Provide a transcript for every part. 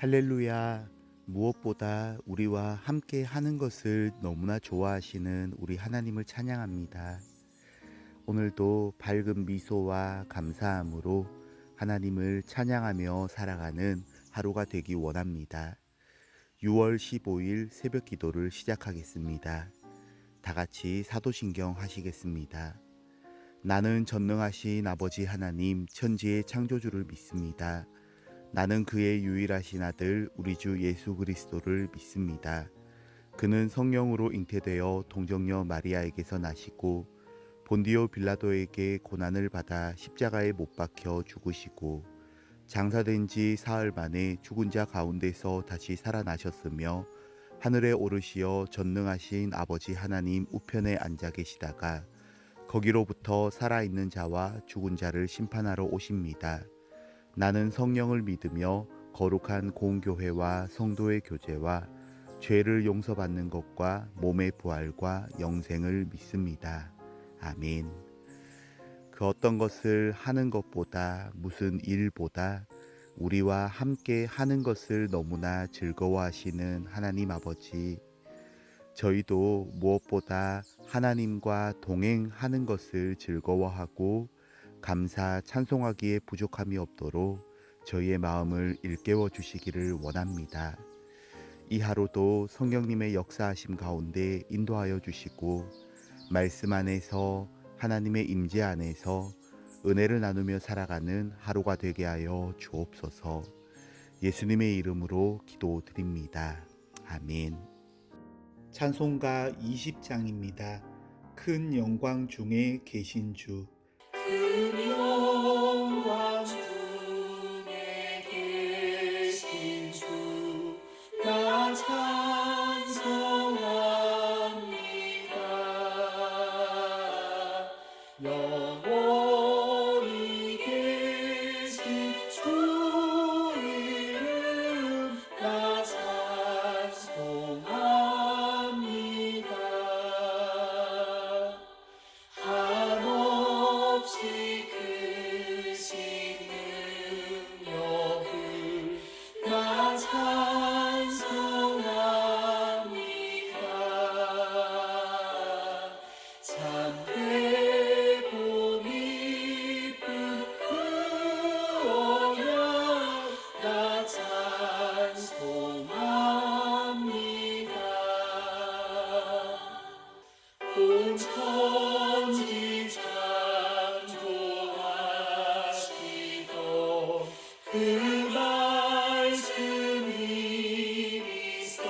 할렐루야. 무엇보다 우리와 함께 하는 것을 너무나 좋아하시는 우리 하나님을 찬양합니다. 오늘도 밝은 미소와 감사함으로 하나님을 찬양하며 살아가는 하루가 되기 원합니다. 6월 15일 새벽 기도를 시작하겠습니다. 다 같이 사도신경 하시겠습니다. 나는 전능하신 아버지 하나님 천지의 창조주를 믿습니다. 나는 그의 유일하신 아들 우리 주 예수 그리스도를 믿습니다. 그는 성령으로 잉태되어 동정녀 마리아에게서 나시고 본디오 빌라도에게 고난을 받아 십자가에 못 박혀 죽으시고 장사된 지 사흘 만에 죽은 자 가운데서 다시 살아나셨으며 하늘에 오르시어 전능하신 아버지 하나님 우편에 앉아 계시다가 거기로부터 살아있는 자와 죽은 자를 심판하러 오십니다. 나는 성령을 믿으며 거룩한 공교회와 성도의 교제와 죄를 용서받는 것과 몸의 부활과 영생을 믿습니다. 아멘. 그 어떤 것을 하는 것보다 무슨 일보다 우리와 함께 하는 것을 너무나 즐거워하시는 하나님 아버지, 저희도 무엇보다 하나님과 동행하는 것을 즐거워하고 감사 찬송하기에 부족함이 없도록 저희의 마음을 일깨워 주시기를 원합니다. 이 하루도 성령님의 역사하심 가운데 인도하여 주시고 말씀 안에서 하나님의 임재 안에서 은혜를 나누며 살아가는 하루가 되게 하여 주옵소서. 예수님의 이름으로 기도드립니다. 아멘. 찬송가 20장입니다. 큰 영광 중에 계신 주. 큰 영광 중에 계신 주, 나 찬송합니다. 영원히 계신 주 이름, 나 찬송합니다. 한없이 크신 능력을 나 찬송합니다. 참되고 미쁜 그 언약 나 찬송합니다. 온 천지 창조하시던 그 말씀이 있어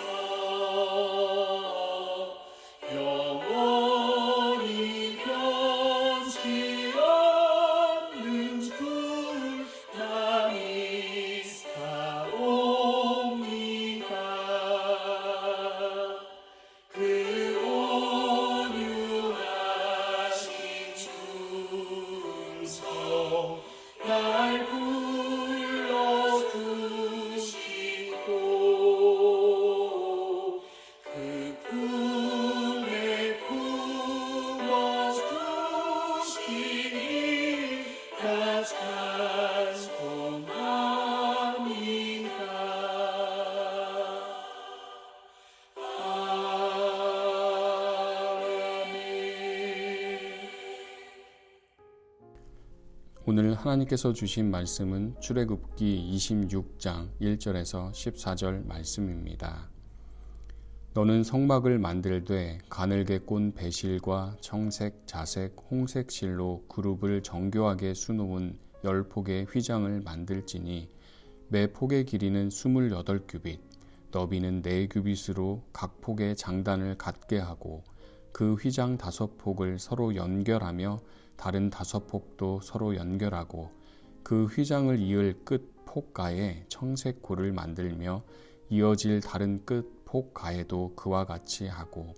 영원히 변치 않는 줄 나 믿사옵니다. 그 온유하신 충성 날 불러주시고 그 품에 품어주시니 나 찬송합니다. 오늘 하나님께서 주신 말씀은 출애굽기 26장 1절에서 14절 말씀입니다. 너는 성막을 만들되 가늘게 꼰 배실과 청색, 자색, 홍색 실로 그룹을 정교하게 수놓은 10폭의 휘장을 만들지니 매 폭의 길이는 28규빗, 너비는 4규빗으로 각 폭의 장단을 같게 하고 그 휘장 5폭을 서로 연결하며 다른 5폭도 서로 연결하고 그 휘장을 이을 끝 폭가에 청색 고를 만들며 이어질 다른 끝 폭가에도 그와 같이 하고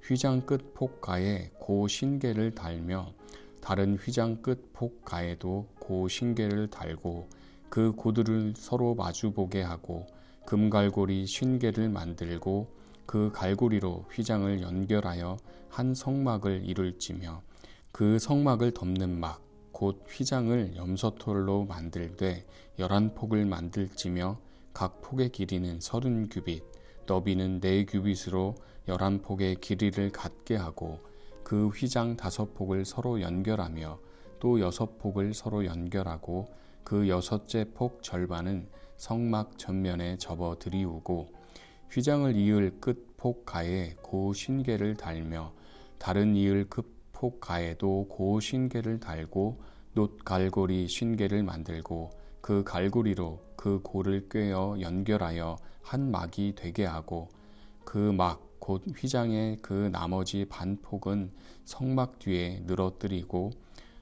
휘장 끝 폭가에 고 신계를 달며 다른 휘장 끝 폭가에도 고 신계를 달고 그 고들을 서로 마주보게 하고 금갈고리 50개를 만들고 그 갈고리로 휘장을 연결하여 한 성막을 이룰지며 그 성막을 덮는 막 곧 휘장을 염소털로 만들되 11폭을 만들지며 각 폭의 길이는 30규빗, 너비는 4규빗으로 11폭의 길이를 갖게 하고 그 휘장 5폭을 서로 연결하며 또 6폭을 서로 연결하고 그 6째 폭 절반은 성막 전면에 접어 들이우고 휘장을 이을 끝 폭 가에 고 신계를 달며 다른 이을 끝 폭 가에도 고 신계를 달고 놋 갈고리 신계를 만들고 그 갈고리로 그 고를 꿰어 연결하여 한 막이 되게 하고 그 막 곧 휘장의 그 나머지 반폭은 성막 뒤에 늘어뜨리고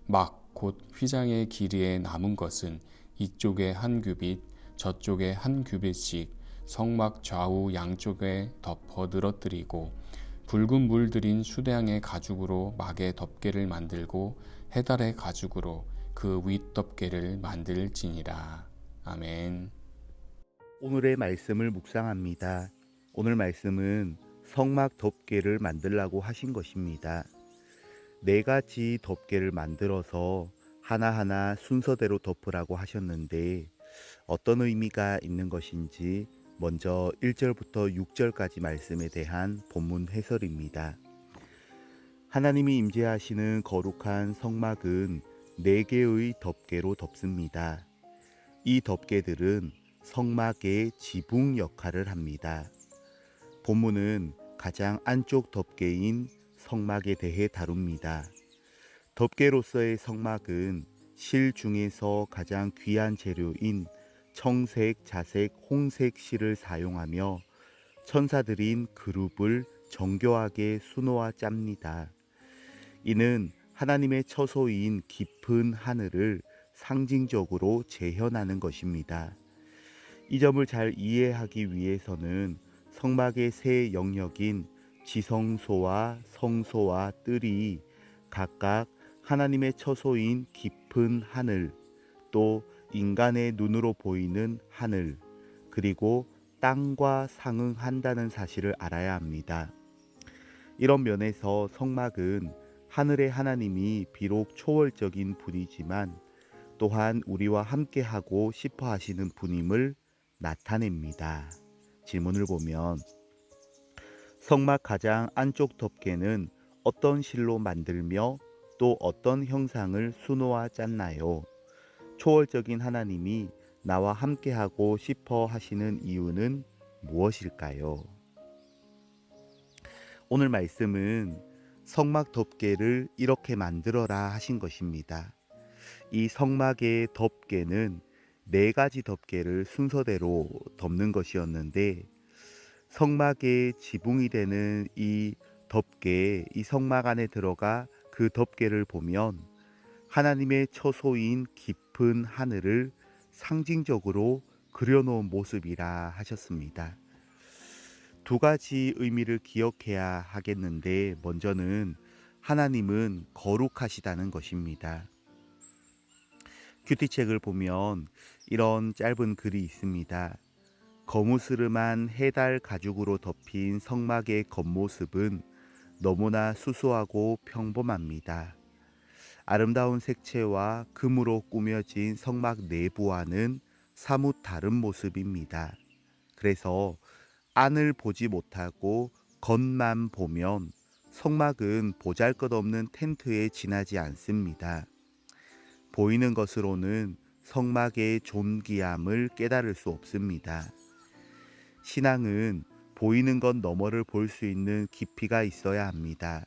막 곧 휘장의 길이에 남은 것은 이쪽에 1규빗 저쪽에 1규빗씩 성막 좌우 양쪽에 덮어 늘어뜨리고 붉은 물 들인 수대양의 가죽으로 막의 덮개를 만들고 해달의 가죽으로 그 윗덮개를 만들지니라. 아멘. 오늘의 말씀을 묵상합니다. 오늘 말씀은 성막 덮개를 만들라고 하신 것입니다. 4가지 덮개를 만들어서 하나하나 순서대로 덮으라고 하셨는데 어떤 의미가 있는 것인지 먼저 1절부터 6절까지 말씀에 대한 본문 해설입니다. 하나님이 임재하시는 거룩한 성막은 4개의 덮개로 덮습니다. 이 덮개들은 성막의 지붕 역할을 합니다. 본문은 가장 안쪽 덮개인 성막에 대해 다룹니다. 덮개로서의 성막은 실 중에서 가장 귀한 재료인 청색, 자색, 홍색 실을 사용하며 천사들인 그룹을 정교하게 수놓아 짭니다. 이는 하나님의 처소인 깊은 하늘을 상징적으로 재현하는 것입니다. 이 점을 잘 이해하기 위해서는 성막의 세 영역인 지성소와 성소와 뜰이 각각 하나님의 처소인 깊은 하늘, 또 인간의 눈으로 보이는 하늘, 그리고 땅과 상응한다는 사실을 알아야 합니다. 이런 면에서 성막은 하늘의 하나님이 비록 초월적인 분이지만 또한 우리와 함께하고 싶어 하시는 분임을 나타냅니다. 질문을 보면 성막 가장 안쪽 덮개는 어떤 실로 만들며 또 어떤 형상을 수놓아 짰나요? 초월적인 하나님이 나와 함께하고 싶어 하시는 이유는 무엇일까요? 오늘 말씀은 성막 덮개를 이렇게 만들어라 하신 것입니다. 이 성막의 덮개는 4가지 덮개를 순서대로 덮는 것이었는데 성막의 지붕이 되는 이 덮개, 이 성막 안에 들어가 그 덮개를 보면 하나님의 처소인 깊은 하늘을 상징적으로 그려놓은 모습이라 하셨습니다. 2가지 의미를 기억해야 하겠는데 먼저는 하나님은 거룩하시다는 것입니다. 큐티책을 보면 이런 짧은 글이 있습니다. 거무스름한 해달 가죽으로 덮인 성막의 겉모습은 너무나 수수하고 평범합니다. 아름다운 색채와 금으로 꾸며진 성막 내부와는 사뭇 다른 모습입니다. 그래서 안을 보지 못하고 겉만 보면 성막은 보잘것없는 텐트에 지나지 않습니다. 보이는 것으로는 성막의 존귀함을 깨달을 수 없습니다. 신앙은 보이는 것 너머를 볼 수 있는 깊이가 있어야 합니다.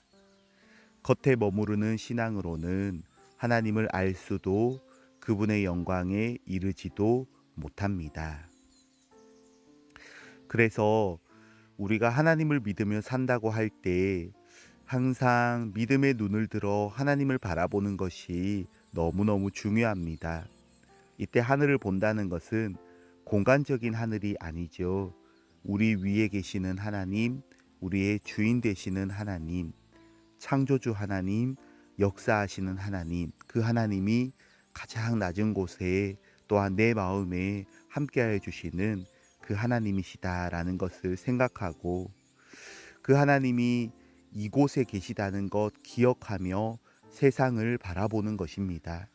겉에 머무르는 신앙으로는 하나님을 알 수도 그분의 영광에 이르지도 못합니다. 그래서 우리가 하나님을 믿으며 산다고 할 때 항상 믿음의 눈을 들어 하나님을 바라보는 것이 너무너무 중요합니다. 이때 하늘을 본다는 것은 공간적인 하늘이 아니죠. 우리 위에 계시는 하나님, 우리의 주인 되시는 하나님, 창조주 하나님, 역사하시는 하나님, 그 하나님이 가장 낮은 곳에 또한 내 마음에 함께하여 주시는 그 하나님이시다라는 것을 생각하고 그 하나님이 이곳에 계시다는 것 기억하며 세상을 바라보는 것입니다.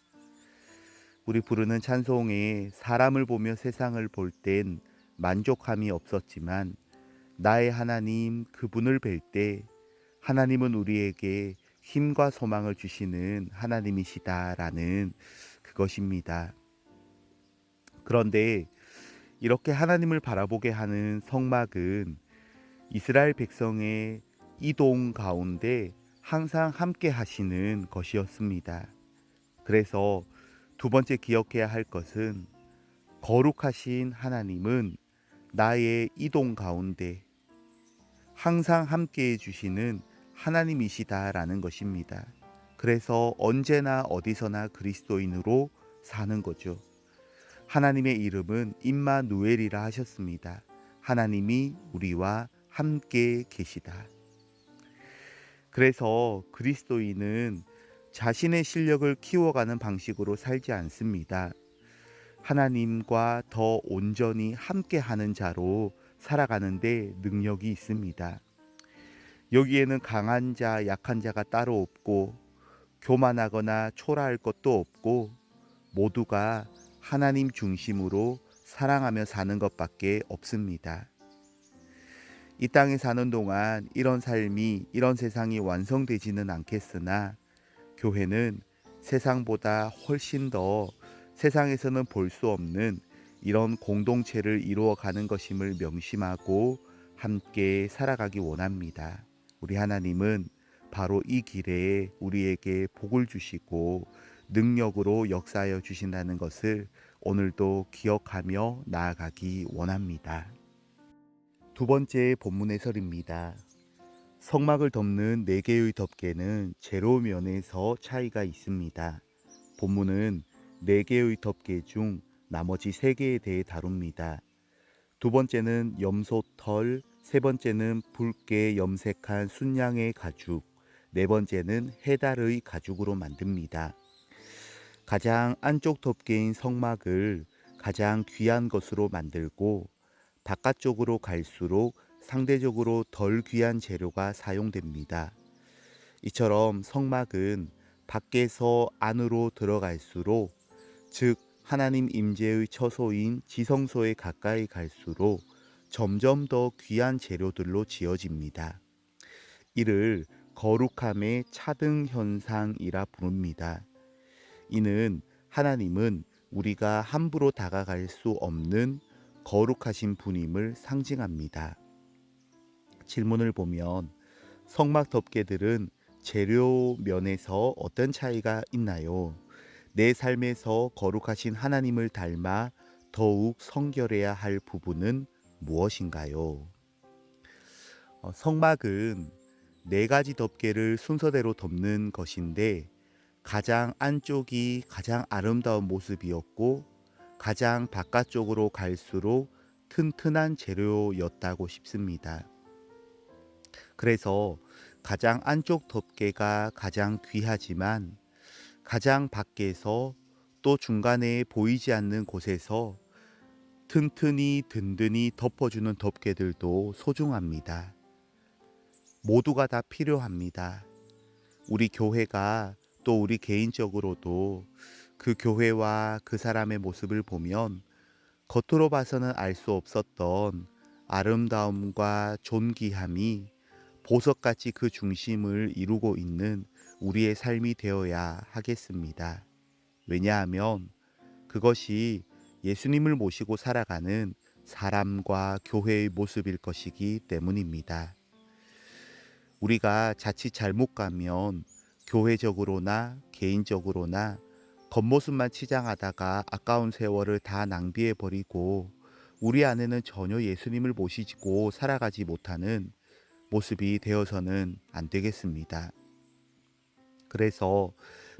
우리 부르는 찬송에 사람을 보며 세상을 볼 땐 만족함이 없었지만 나의 하나님 그분을 뵐 때 하나님은 우리에게 힘과 소망을 주시는 하나님이시다라는 그것입니다. 그런데 이렇게 하나님을 바라보게 하는 성막은 이스라엘 백성의 이동 가운데 항상 함께 하시는 것이었습니다. 그래서 두 번째 기억해야 할 것은 거룩하신 하나님은 나의 이동 가운데 항상 함께 해주시는 하나님이시다라는 것입니다. 그래서 언제나 어디서나 그리스도인으로 사는 거죠. 하나님의 이름은 임마누엘이라 하셨습니다. 하나님이 우리와 함께 계시다. 그래서 그리스도인은 자신의 실력을 키워가는 방식으로 살지 않습니다. 하나님과 더 온전히 함께하는 자로 살아가는데 능력이 있습니다. 여기에는 강한 자, 약한 자가 따로 없고 교만하거나 초라할 것도 없고 모두가 하나님 중심으로 사랑하며 사는 것밖에 없습니다. 이 땅에 사는 동안 이런 삶이, 이런 세상이 완성되지는 않겠으나 교회는 세상보다 훨씬 더 세상에서는 볼 수 없는 이런 공동체를 이루어가는 것임을 명심하고 함께 살아가기 원합니다. 우리 하나님은 바로 이 길에 우리에게 복을 주시고 능력으로 역사하여 주신다는 것을 오늘도 기억하며 나아가기 원합니다. 두 번째 본문 해설입니다. 성막을 덮는 4개의 덮개는 제로 면에서 차이가 있습니다. 본문은 4개의 덮개 중 나머지 3개에 대해 다룹니다. 두 번째는 염소털, 세 번째는 붉게 염색한 순양의 가죽, 네 번째는 해달의 가죽으로 만듭니다. 가장 안쪽 덮개인 성막을 가장 귀한 것으로 만들고 바깥쪽으로 갈수록 상대적으로 덜 귀한 재료가 사용됩니다. 이처럼 성막은 밖에서 안으로 들어갈수록, 즉 하나님 임재의 처소인 지성소에 가까이 갈수록 점점 더 귀한 재료들로 지어집니다. 이를 거룩함의 차등 현상이라 부릅니다. 이는 하나님은 우리가 함부로 다가갈 수 없는 거룩하신 분임을 상징합니다. 질문을 보면 성막 덮개들은 재료 면에서 어떤 차이가 있나요? 내 삶에서 거룩하신 하나님을 닮아 더욱 성결해야 할 부분은 무엇인가요? 성막은 4가지 덮개를 순서대로 덮는 것인데 가장 안쪽이 가장 아름다운 모습이었고 가장 바깥쪽으로 갈수록 튼튼한 재료였다고 싶습니다. 그래서 가장 안쪽 덮개가 가장 귀하지만 가장 밖에서 또 중간에 보이지 않는 곳에서 튼튼히 든든히 덮어주는 덮개들도 소중합니다. 모두가 다 필요합니다. 우리 교회가 또 우리 개인적으로도 그 교회와 그 사람의 모습을 보면 겉으로 봐서는 알 수 없었던 아름다움과 존귀함이 보석같이 그 중심을 이루고 있는 우리의 삶이 되어야 하겠습니다. 왜냐하면 그것이 예수님을 모시고 살아가는 사람과 교회의 모습일 것이기 때문입니다. 우리가 자칫 잘못 가면 교회적으로나 개인적으로나 겉모습만 치장하다가 아까운 세월을 다 낭비해버리고 우리 안에는 전혀 예수님을 모시고 살아가지 못하는 모습이 되어서는 안 되겠습니다. 그래서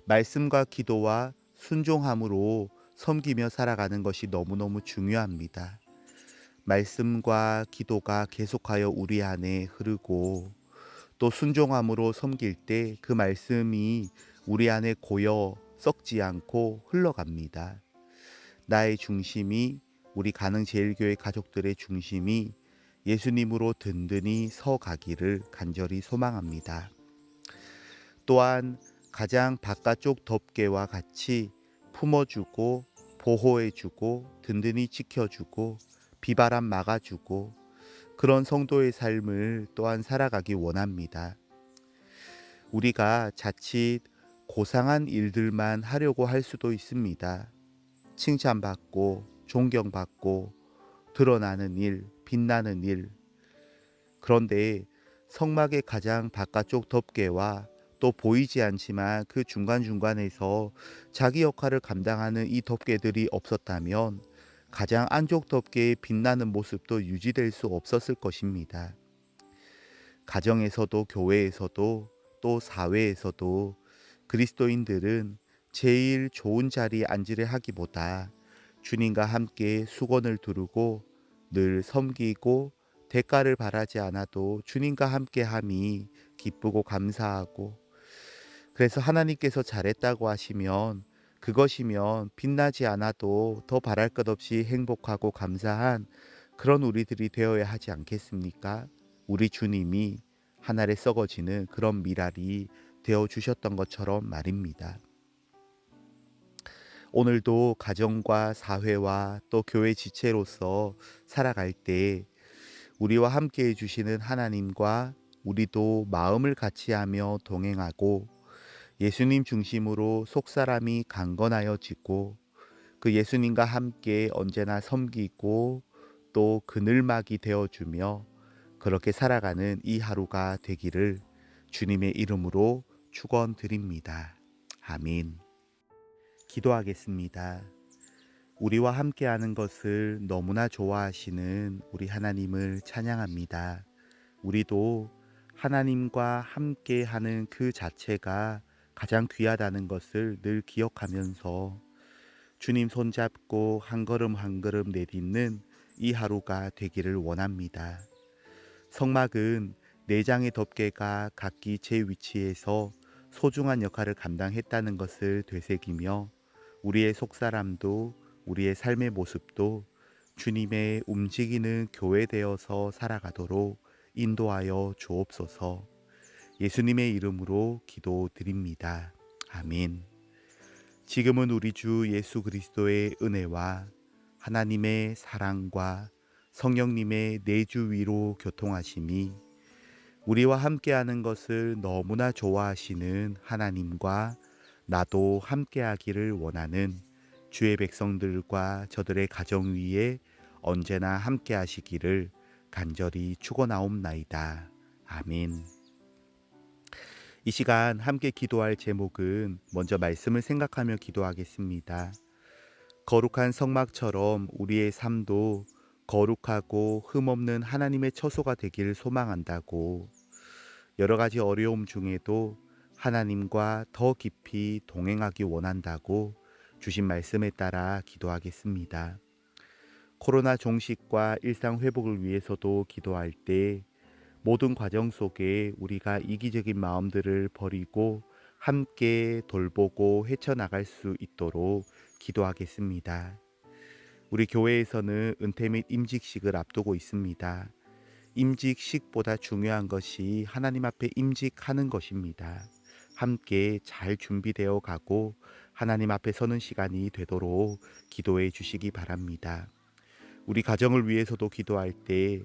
말씀과 기도와 순종함으로 섬기며 살아가는 것이 너무너무 중요합니다. 말씀과 기도가 계속하여 우리 안에 흐르고 또 순종함으로 섬길 때 그 말씀이 우리 안에 고여 썩지 않고 흘러갑니다. 나의 중심이, 우리 가능제일교회 가족들의 중심이 예수님으로 든든히 서가기를 간절히 소망합니다. 또한 가장 바깥쪽 덮개와 같이 품어주고 보호해주고 든든히 지켜주고 비바람 막아주고 그런 성도의 삶을 또한 살아가기 원합니다. 우리가 자칫 고상한 일들만 하려고 할 수도 있습니다. 칭찬받고 존경받고 드러나는 일, 빛나는 일. 그런데 성막의 가장 바깥쪽 덮개와 또 보이지 않지만 그 중간중간에서 자기 역할을 감당하는 이 덮개들이 없었다면 가장 안쪽 덮개의 빛나는 모습도 유지될 수 없었을 것입니다. 가정에서도 교회에서도 또 사회에서도 그리스도인들은 제일 좋은 자리에 앉으려 하기보다 주님과 함께 수건을 두르고 늘 섬기고 대가를 바라지 않아도 주님과 함께함이 기쁘고 감사하고, 그래서 하나님께서 잘했다고 하시면 그것이면 빛나지 않아도 더 바랄 것 없이 행복하고 감사한 그런 우리들이 되어야 하지 않겠습니까? 우리 주님이 하늘에 썩어지는 그런 미랄이 되어 주셨던 것처럼 말입니다. 오늘도 가정과 사회와 또 교회 지체로서 살아갈 때 우리와 함께 해주시는 하나님과 우리도 마음을 같이하며 동행하고 예수님 중심으로 속사람이 강건하여지고 그 예수님과 함께 언제나 섬기고 또 그늘막이 되어주며 그렇게 살아가는 이 하루가 되기를 주님의 이름으로 축원드립니다. 아멘. 기도하겠습니다. 우리와 함께하는 것을 너무나 좋아하시는 우리 하나님을 찬양합니다. 우리도 하나님과 함께하는 그 자체가 가장 귀하다는 것을 늘 기억하면서 주님 손잡고 한 걸음 한 걸음 내딛는 이 하루가 되기를 원합니다. 성막은 4장의 덮개가 각기 제 위치에서 소중한 역할을 감당했다는 것을 되새기며 우리의 속사람도 우리의 삶의 모습도 주님의 움직이는 교회 되어서 살아가도록 인도하여 주옵소서. 예수님의 이름으로 기도드립니다. 아멘. 지금은 우리 주 예수 그리스도의 은혜와 하나님의 사랑과 성령님의 내주 위로 교통하심이 우리와 함께하는 것을 너무나 좋아하시는 하나님과 나도 함께하기를 원하는 주의 백성들과 저들의 가정 위에 언제나 함께하시기를 간절히 축원하옵나이다. 아멘. 이 시간 함께 기도할 제목은 먼저 말씀을 생각하며 기도하겠습니다. 거룩한 성막처럼 우리의 삶도 거룩하고 흠없는 하나님의 처소가 되기를 소망한다고, 여러 가지 어려움 중에도 하나님과 더 깊이 동행하기 원한다고 주신 말씀에 따라 기도하겠습니다. 코로나 종식과 일상 회복을 위해서도 기도할 때 모든 과정 속에 우리가 이기적인 마음들을 버리고 함께 돌보고 헤쳐나갈 수 있도록 기도하겠습니다. 우리 교회에서는 은퇴 및 임직식을 앞두고 있습니다. 임직식보다 중요한 것이 하나님 앞에 임직하는 것입니다. 함께 잘 준비되어 가고 하나님 앞에 서는 시간이 되도록 기도해 주시기 바랍니다. 우리 가정을 위해서도 기도할 때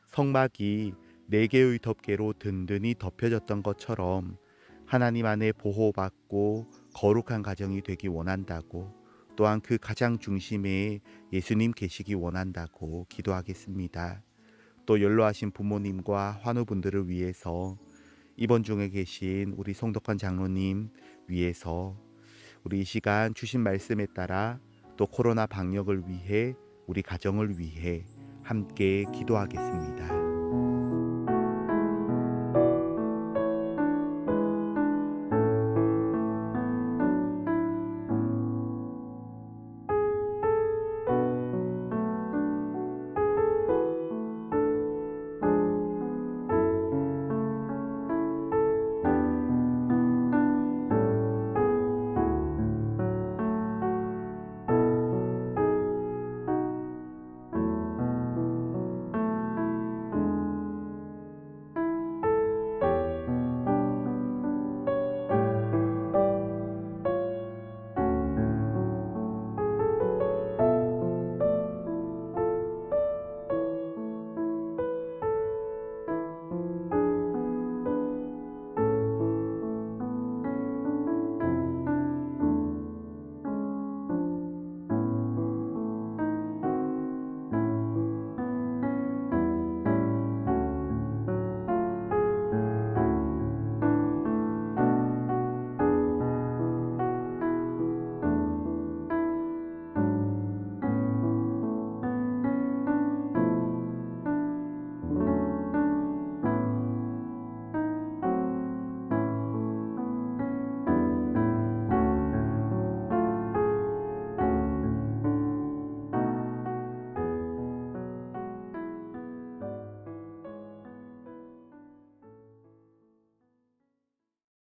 성막이 4개의 덮개로 든든히 덮여졌던 것처럼 하나님 안에 보호받고 거룩한 가정이 되기 원한다고, 또한 그 가장 중심에 예수님 계시기 원한다고 기도하겠습니다. 또 연로하신 부모님과 환우분들을 위해서, 입원 중에 계신 우리 송덕환 장로님 위해서 우리 이 시간 주신 말씀에 따라 또 코로나 방역을 위해 우리 가정을 위해 함께 기도하겠습니다.